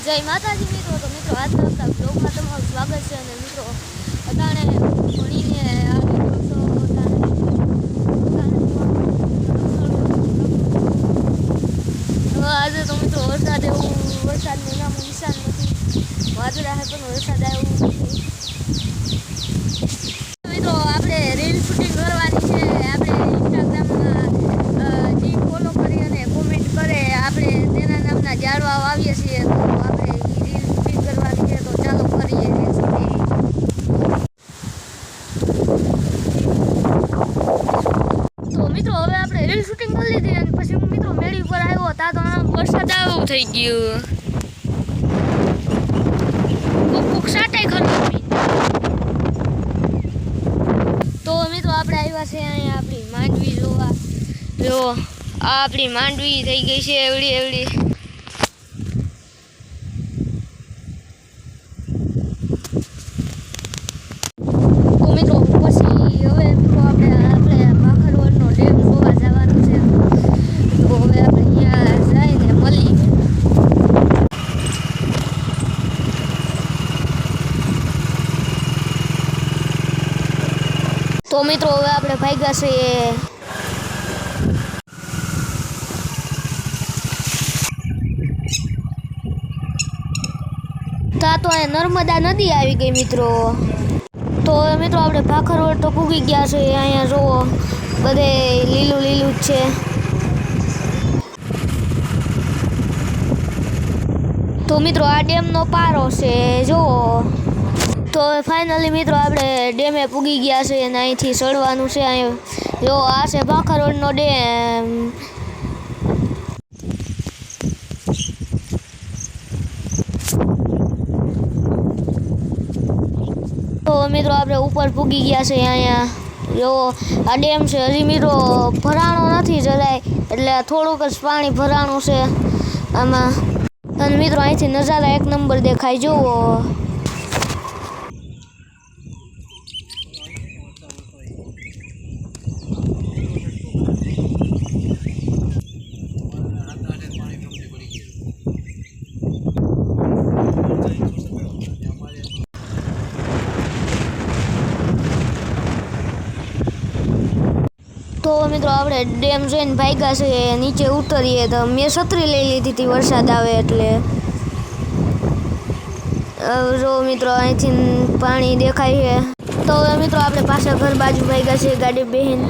જય માતાજી મિત્રો. તો મિત્રો આજના આપણા બ્લોગમાં તમારું સ્વાગત છે. અને મિત્રો અટાણે ભણીને આવી ગયો છો. આજે તો મિત્રો વરસાદનું નામ નિશાન નથી. વાદળા છે પણ વરસાદ આવ્યો નથી. મિત્રો આપણે રીલ શૂટિંગ કરવાની છે. આપણે ઇન્સ્ટાગ્રામમાં જે ફોલો કરી અને કોમેન્ટ કરે આપણે તેના નામના જાળવા વાવીએ છીએ. તો આપણે રીલ શૂટિંગ કરવાની છે. તો ચાલો કરીએ રીલ શૂટિંગ. તો મિત્રો હવે આપણે રીલ શૂટિંગ કરી લીધી અને પછી હું મિત્રો મેળી ઉપર આવ્યો તા તો આમ વરસાદ આવ્યો થઈ ગયો. કોક સાટાઈ ખરી. તો મિત્રો આપણે આવ્યા છે અહીંયા આપણી માંડવી જોવા. જો આ આપણી માંડવી થઈ ગઈ છે એવડી એવડી. તો મિત્રો પછી હવે મિત્રો આપણે ભાખરવડનો ડેમ જોવા જવાનું છે. તો હવે આપણે અહીંયા જઈને મળીએ. તો મિત્રો હવે આપણે ભાગ્યા છીએ ત્યાં તો અહીંયા નર્મદા નદી આવી ગઈ મિત્રો. તો હવે મિત્રો આપણે ભાખરવડ તો પૂગી ગયા છે. અહીંયા જુઓ બધે લીલું લીલું જ છે. તો મિત્રો આ ડેમનો પારો છે જુઓ. તો ફાઇનલી મિત્રો આપણે ડેમે પૂગી ગયા છે અને અહીંથી ચડવાનું છે. અહીંયા જો આ છે ભાખરવડનો ડેમ. તો મિત્રો આપણે ઉપર પૂગી ગયા છે. અહીંયા જો આ ડેમ છે. હજી મિત્રો ભરાણો નથી જરાય, એટલે થોડુંક જ પાણી ભરાણું છે આમાં. અને મિત્રો અહીંથી નજારા એક નંબર દેખાય જુઓ. તો મિત્રો આપણે ડેમ જોઈને ભાગ્યા છે. નીચે ઉતરીએ તો મેં છત્રી લઈ લીધી હતી વરસાદ આવે એટલે. જો મિત્રો અહીંથી પાણી દેખાય છે. તો મિત્રો આપણે પાછા ઘર બાજુ ભાગ્યા છે ગાડી બેહીને.